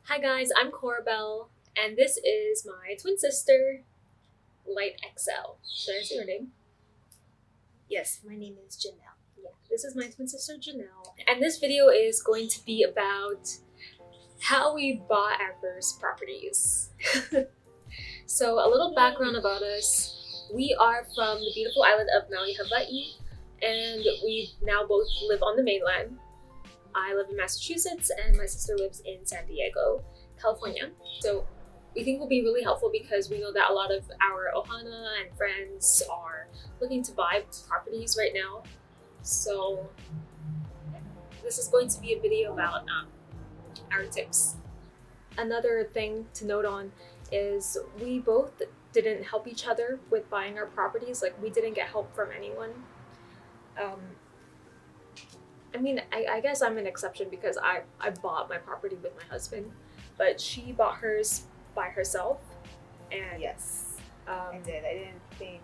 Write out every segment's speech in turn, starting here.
Hi guys, I'm Corbell, and this is my twin sister, Light XL. Should I say her name? Yes, my name is Janelle. Yeah, this is my twin sister Janelle, and this video is going to be about how we bought our first properties. So, a little background about us: we are from the beautiful island of Maui, Hawaii, and we now both live on the mainland. I live in Massachusetts, and my sister lives in San Diego, California. So we think will be really helpful because we know that a lot of our ohana and friends are looking to buy properties right now. So this is going to be a video about our tips. Another thing to note on is we both didn't help each other with buying our properties. Like, we didn't get help from anyone. Um, I guess I'm an exception because I bought my property with my husband, but she bought hers by herself. And Yes, I did. I didn't think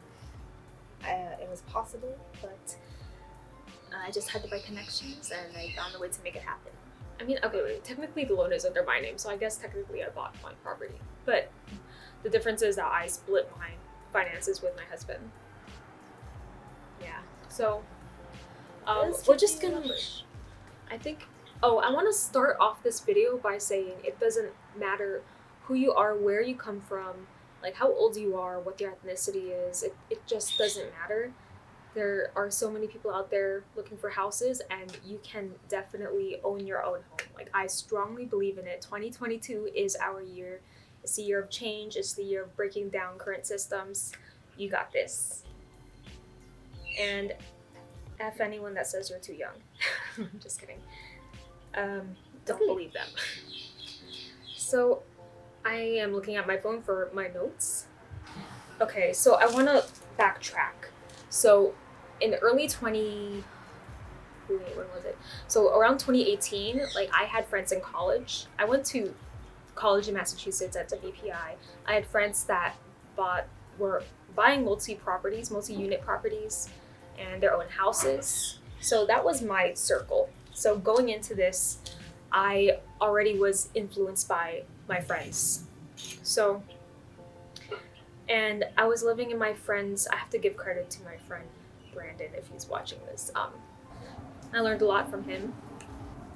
it was possible, but I just had the right connections and I found a way to make it happen. okay, wait, technically the loan is under my name, so I guess technically I bought my property. But the difference is that I split my finances with my husband. Yeah. So we're just gonna, I think, oh, I want to start off this video by saying it doesn't matter who you are, where you come from, like how old you are, what your ethnicity is. It just doesn't matter. There are so many people out there looking for houses, and you can definitely own your own home. Like, I strongly believe in it. 2022 is our year. It's the year of change. It's the year of breaking down current systems. You got this. And F anyone that says you're too young. I'm just kidding. Don't believe them. So I am looking at my phone for my notes. Okay, so I want to backtrack. So in early 20 wait, when was it? So around 2018, like, I had friends in college. I went to college in Massachusetts at WPI. I had friends that were buying multi-unit properties and their own houses. So that was my circle. So going into this, I already was influenced by my friends. So, and I was living in my friend's, I have to give credit to my friend Brandon if he's watching this. I learned a lot from him.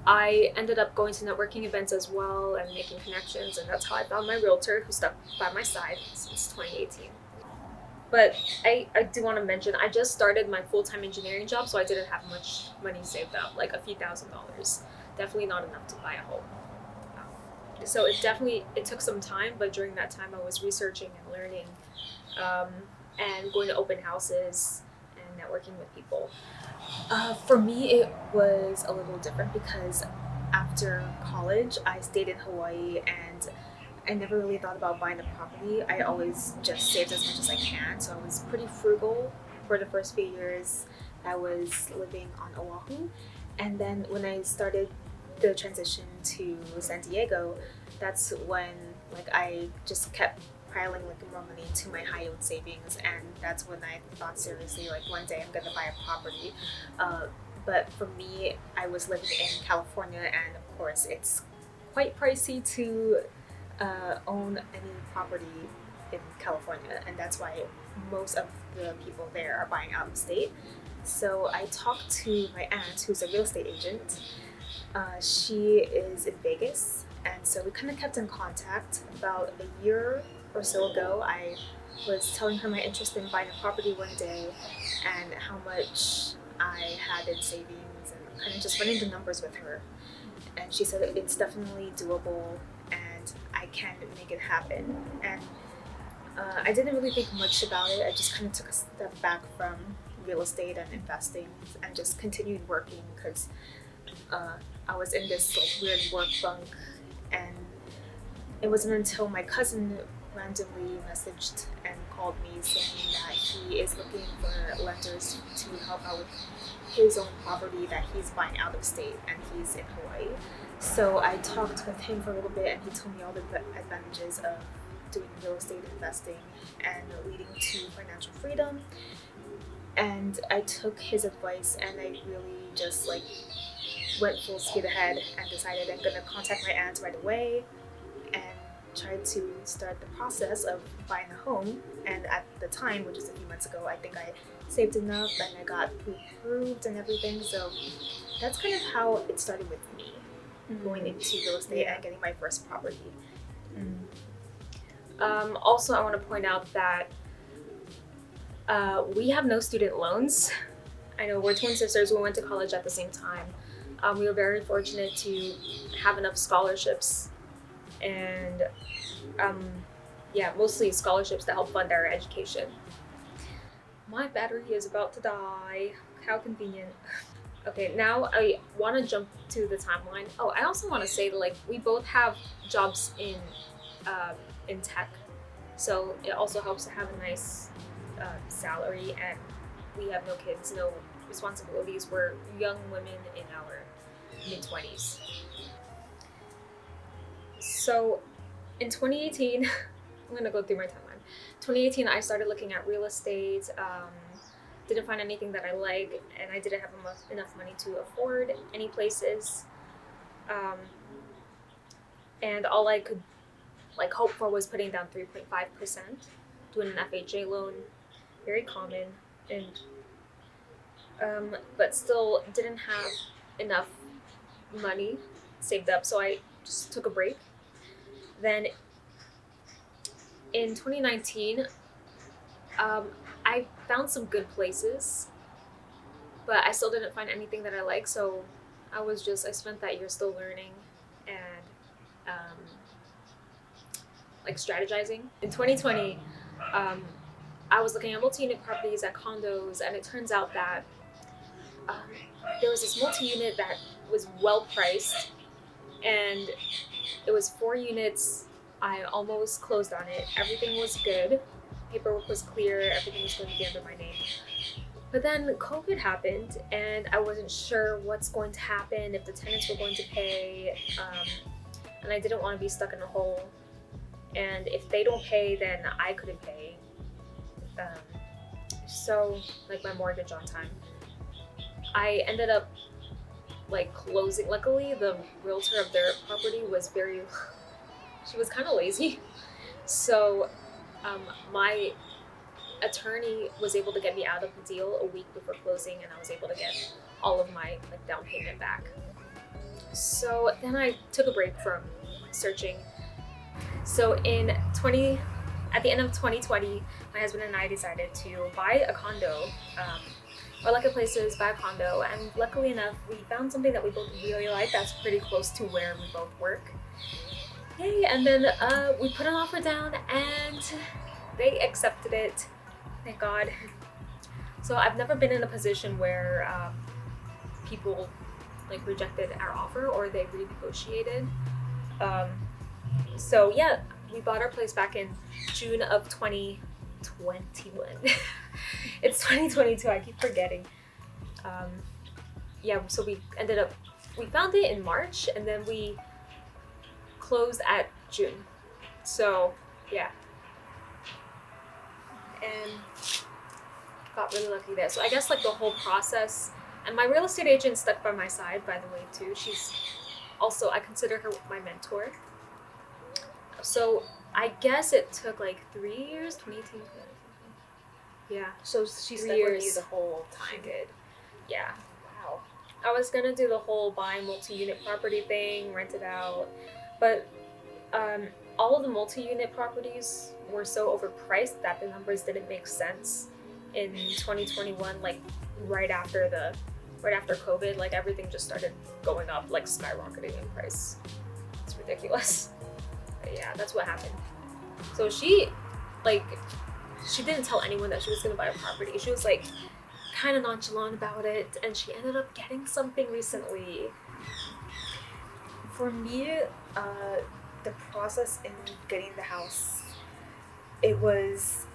I ended up going to networking events as well and making connections, and that's how I found my realtor who stuck by my side since 2018. But I do want to mention, I just started my full-time engineering job, so I didn't have much money saved up, like a few $1,000s. Definitely not enough to buy a home. So it took some time, but during that time I was researching and learning, and going to open houses and networking with people. For me, it was a little different because after college, I stayed in Hawaii and I never really thought about buying a property. I always just saved as much as I can, so I was pretty frugal for the first few years I was living on Oahu. And then when I started the transition to San Diego, that's when, like, I just kept piling like more money into my high yield savings, and that's when I thought seriously, like, one day I'm gonna buy a property. But for me, I was living in California, and of course it's quite pricey to own any property in California, and that's why most of the people there are buying out of state. So I talked to my aunt, who's a real estate agent. She is in Vegas, and so we kind of kept in contact. About a year or so ago, I was telling her my interest in buying a property one day and how much I had in savings, and kind of just running the numbers with her. And she said it's definitely doable and I can make it happen. And I didn't really think much about it. I just kind of took a step back from real estate and investing and just continued working because I was in this like weird work funk. And it wasn't until my cousin randomly messaged and called me saying that he is looking for lenders to help out with his own property that he's buying out of state, and he's in Hawaii. So I talked with him for a little bit, and he told me all the advantages of doing real estate investing and leading to financial freedom. And I took his advice, and I really just like went full speed ahead and decided I'm gonna contact my aunt right away. tried to start the process of buying a home. And at the time, which is a few months ago, I think I saved enough and I got pre-approved and everything. So that's kind of how it started with me going into real estate and getting my first property. Also, I want to point out that we have no student loans. I know we're twin sisters. We went to college at the same time. We were very fortunate to have enough scholarships and mostly scholarships to help fund our education. My battery is about to die. How convenient. Okay, now I want to jump to the timeline. Oh, I also want to say that, like, we both have jobs in tech, so it also helps to have a nice salary, and we have no kids, no responsibilities. We're young women in our mid-20s. So in 2018, I'm gonna go through my timeline. 2018, I started looking at real estate. Didn't find anything that I like, and I didn't have enough money to afford any places. And all I could hope for was putting down 3.5%, doing an FHA loan, very common, and but still didn't have enough money saved up, so I just took a break. Then in 2019, I found some good places, but I still didn't find anything that I like, so I spent that year still learning and strategizing. In 2020, I was looking at multi-unit properties, at condos, and it turns out that there was this multi-unit that was well priced, and it was 4 units. I almost closed on it. Everything was good. Paperwork was clear. Everything was going to be under my name. But then COVID happened, and I wasn't sure what's going to happen, if the tenants were going to pay, and I didn't want to be stuck in a hole. And if they don't pay, then I couldn't pay. So, like, my mortgage on time. I ended up closing. Luckily, the realtor of their property was she was kind of lazy. So my attorney was able to get me out of the deal a week before closing, and I was able to get all of my down payment back. So then I took a break from searching. So at the end of 2020, my husband and I decided to buy a condo. We're looking at places, buy a condo, and luckily enough, we found something that we both really like that's pretty close to where we both work. Yay! And then we put an offer down, and they accepted it. Thank God. So I've never been in a position where people rejected our offer or they renegotiated. So yeah, we bought our place back in June of 2021. It's 2022, I keep forgetting. So we found it in March, and then we closed at June. So yeah. And got really lucky there. So I guess the whole process, and my real estate agent stuck by my side, by the way, too. She's also, I consider her my mentor. So I guess it took 3 years, 2018. Yeah. So she 3 stuck years. with you the whole time. She did. Yeah. Wow. I was gonna do the whole buy multi-unit property thing, rent it out, but all of the multi-unit properties were so overpriced that the numbers didn't make sense in 2021. Right after COVID, everything just started going up, skyrocketing in price. It's ridiculous. But yeah, that's what happened. So she didn't tell anyone that she was gonna buy a property. She was kind of nonchalant about it, and she ended up getting something recently. For me, the process in getting the house, it was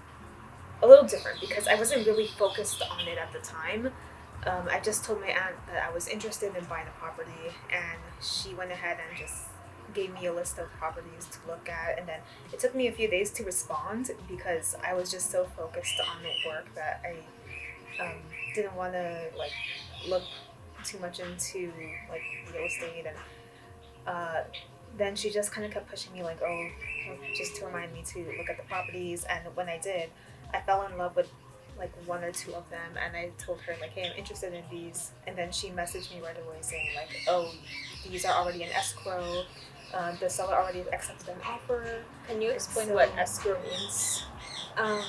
a little different because I wasn't really focused on it at the time. I just told my aunt that I was interested in buying a property, and she went ahead and just gave me a list of properties to look at, and then it took me a few days to respond because I was just so focused on work that I didn't want to look too much into real estate. And then she just kind of kept pushing me like, oh, just to remind me to look at the properties. And when I did, I fell in love with like one or two of them, and I told her like, hey, I'm interested in these. And then she messaged me right away saying like, oh, these are already in escrow. The seller already accepted an offer. Can you And explain so- what escrow means? Um,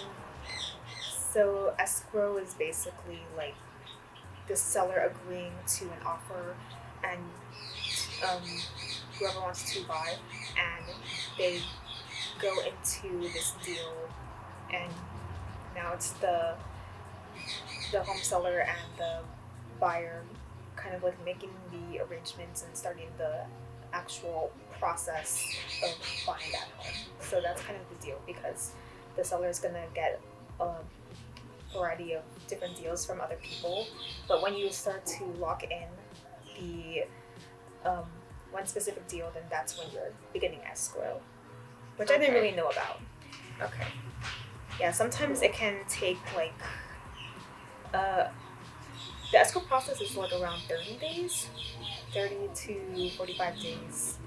so escrow is basically like the seller agreeing to an offer, and um, whoever wants to buy, and they go into this deal, and now it's the home seller and the buyer kind of like making the arrangements and starting the actual process of buying that home. So that's kind of the deal, because the seller is gonna get a variety of different deals from other people, but when you start to lock in the one specific deal, then that's when you're beginning escrow, which I didn't Okay. really know about. Okay. Yeah, sometimes it can take like the escrow process is like around 30 days, 30 to 45 days.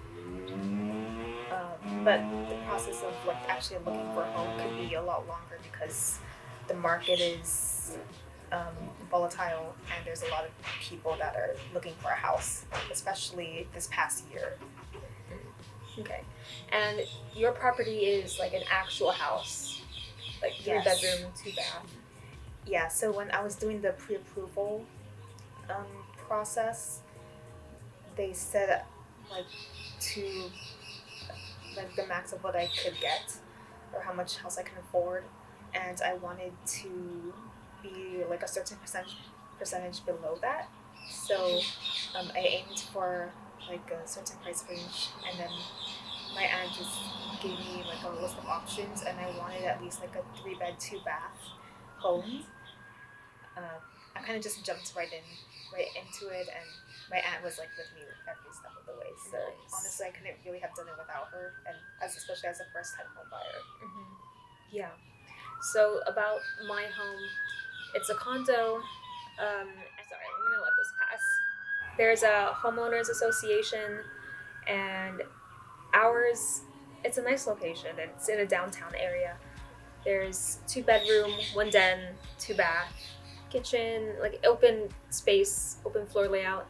But the process of like actually looking for a home could be a lot longer, because the market is volatile, and there's a lot of people that are looking for a house, especially this past year. Okay. And your property is like an actual house, like 3 Yes. bedroom, 2 bath. Yeah, so when I was doing the pre-approval process, they said like to like the max of what I could get, or how much house I can afford, and I wanted to be like a certain percentage below that. So I aimed for like a certain price range, and then my aunt just gave me like a list of options, and I wanted at least like a 3-bed, 2-bath home. I kind of just jumped right into it, and my aunt was like with me every step of the way. So Nice. honestly, I couldn't really have done it without her, and especially as a first-time home buyer. Yeah. So about my home, it's a condo. Sorry, I'm gonna let this pass. There's a homeowners association, and ours. It's a nice location. It's in a downtown area. There's 2 bedroom, 1 den, 2 bath, kitchen, like open space, open floor layout.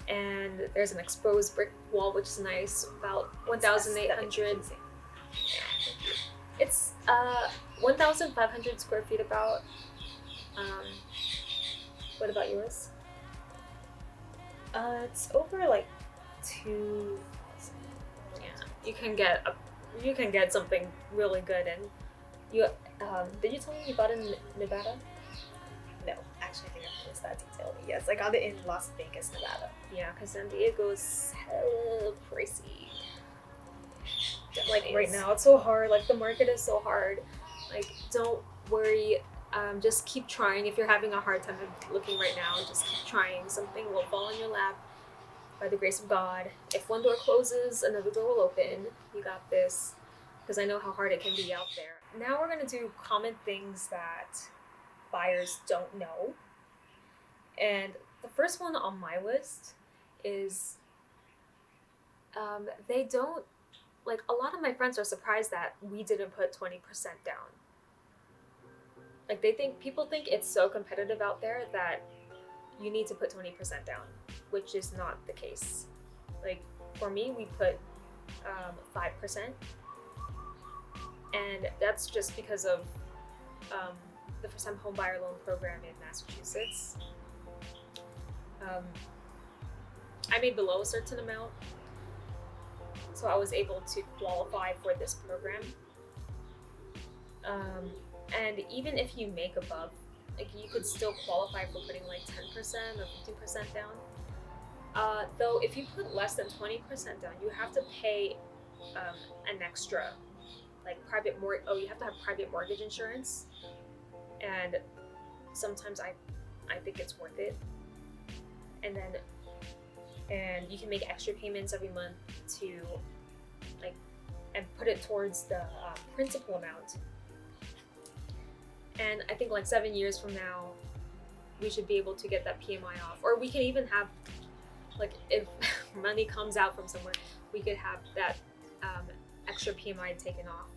And there's an exposed brick wall, which is nice. About 1,800. It's 1,500 square feet about. What about yours? It's over like 2. Yeah, you can get something really good. And you did you tell me you bought it in Nevada? No, actually, I think I missed that detail. Yes, I got it in Las Vegas, Nevada. Yeah, because San Diego's hella pricey. Like Definitely right is. now, it's so hard. Like the market is so hard. Like don't worry. Just keep trying. If you're having a hard time looking right now, just keep trying. Something will fall in your lap by the grace of God. If one door closes, another door will open. You got this. Because I know how hard it can be out there. Now we're gonna do common things that buyers don't know. And the first one on my list is they don't, like, a lot of my friends are surprised that we didn't put 20% down. Like, people think it's so competitive out there that you need to put 20% down, which is not the case. Like, for me, we put 5%. And that's just because of the first time home buyer loan program in Massachusetts. I made below a certain amount, so I was able to qualify for this program. And even if you make above, like you could still qualify for putting like 10% or 15% down. Though if you put less than 20% down, you have to pay an extra, like you have to have private mortgage insurance, and sometimes I think it's worth it. And you can make extra payments every month to and put it towards the principal amount. And I think like 7 years from now, we should be able to get that PMI off, or we can even have, like, if money comes out from somewhere, we could have that extra PMI taken off.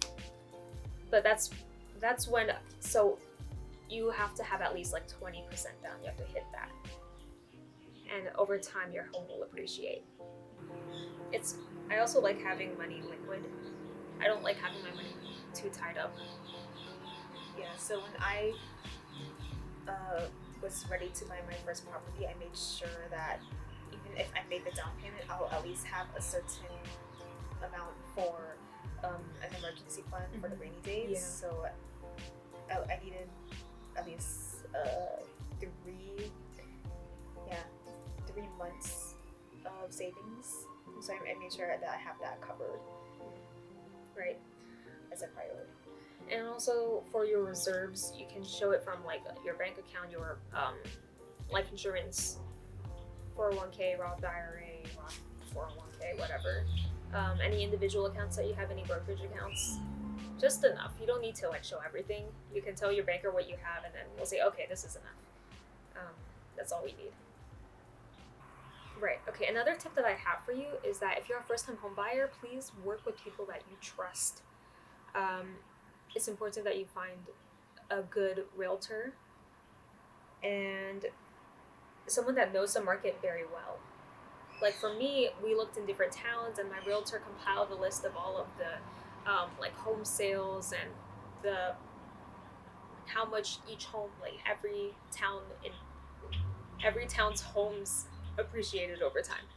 But that's when, so you have to have at least like 20% down. You have to hit that, and over time your home will appreciate. I also like having money liquid. I don't like having my money too tied up. Yeah, so when I was ready to buy my first property, I made sure that even if I made the down payment, I'll at least have a certain amount for an emergency fund for the rainy days. Yeah. So I needed at least 3 months of savings. So I made sure that I have that covered, Right. as a priority. And also for your reserves, you can show it from like your bank account, your life insurance, 401k, Roth IRA, Roth 401k, whatever. Any individual accounts that you have, any brokerage accounts, just enough. You don't need to like show everything. You can tell your banker what you have, and then we'll say, okay, this is enough. That's all we need. Right. Okay. Another tip that I have for you is that if you're a first-time home buyer, please work with people that you trust. It's important that you find a good realtor and someone that knows the market very well. Like for me, we looked in different towns, and my realtor compiled a list of all of the like home sales and the how much each home, like every town's homes appreciated over time.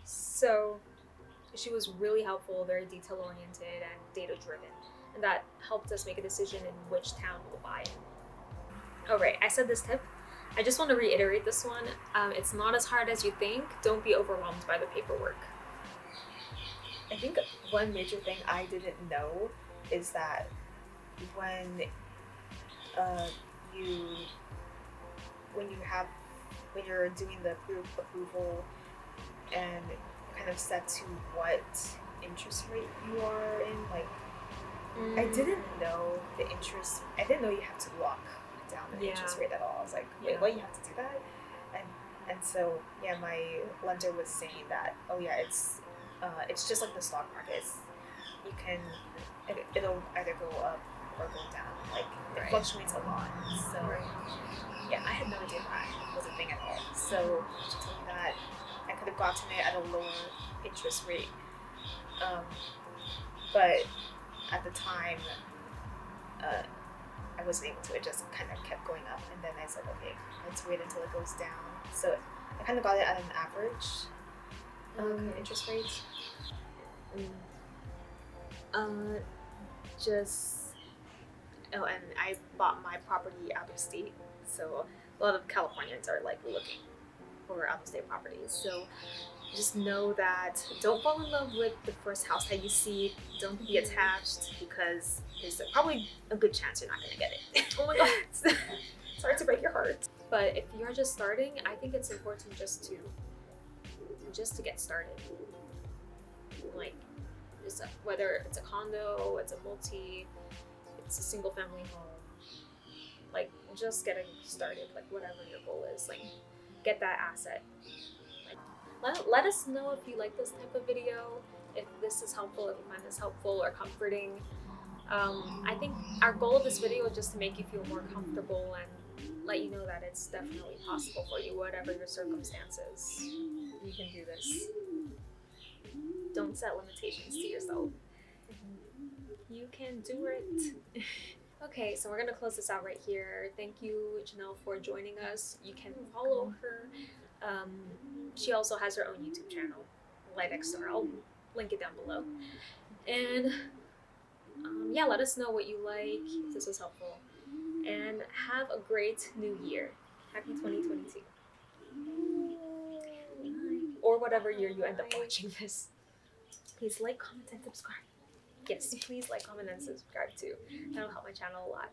So she was really helpful, very detail oriented and data driven, and that helped us make a decision in which town we'll buy in. All right, I said this tip. I just want to reiterate this one. It's not as hard as you think. Don't be overwhelmed by the paperwork. I think one major thing I didn't know is that when when you're doing the approval and kind of set to what interest rate you are in, like I didn't know the interest. I didn't know you have to lock down the interest rate at all. I was like, wait, what? You have to do that? And so yeah, my lender was saying that, oh yeah, it's just like the stock market. It'll either go up or go down. Like it fluctuates a lot. So yeah, I had no idea that was a thing at all. So she told me that I could have gotten it at a lower interest rate, but at the time, I wasn't able to. It just kind of kept going up, and then I said, okay, let's wait until it goes down. So I kind of got it at an average interest rate. And I bought my property out of state, so a lot of Californians are like looking for out of state properties. So just know that don't fall in love with the first house that you see. Don't be attached, because there's probably a good chance you're not gonna get it. Oh my god. Sorry to break your heart. But if you're just starting, I think it's important just to get started. Like whether it's a condo, it's a multi, it's a single family home, like just getting started, like whatever your goal is, like get that asset. Like let us know if you like this type of video, if this is helpful, if you find this helpful or comforting. I think our goal of this video is just to make you feel more comfortable and let you know that it's definitely possible for you, whatever your circumstances. You can do this. Don't set limitations to yourself. You can do it. Okay, so we're gonna close this out right here. Thank you, Janelle, for joining us. You can follow her. She also has her own YouTube channel, Light X Star. I'll link it down below. And yeah, let us know what you like, if this was helpful. And have a great new year. Happy 2022. Or whatever year you end up watching this. Please like, comment, and subscribe. Yes, please like, comment, and subscribe too. That'll help my channel a lot.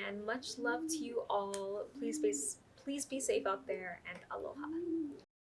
And much love to you all. Please be safe out there, and aloha.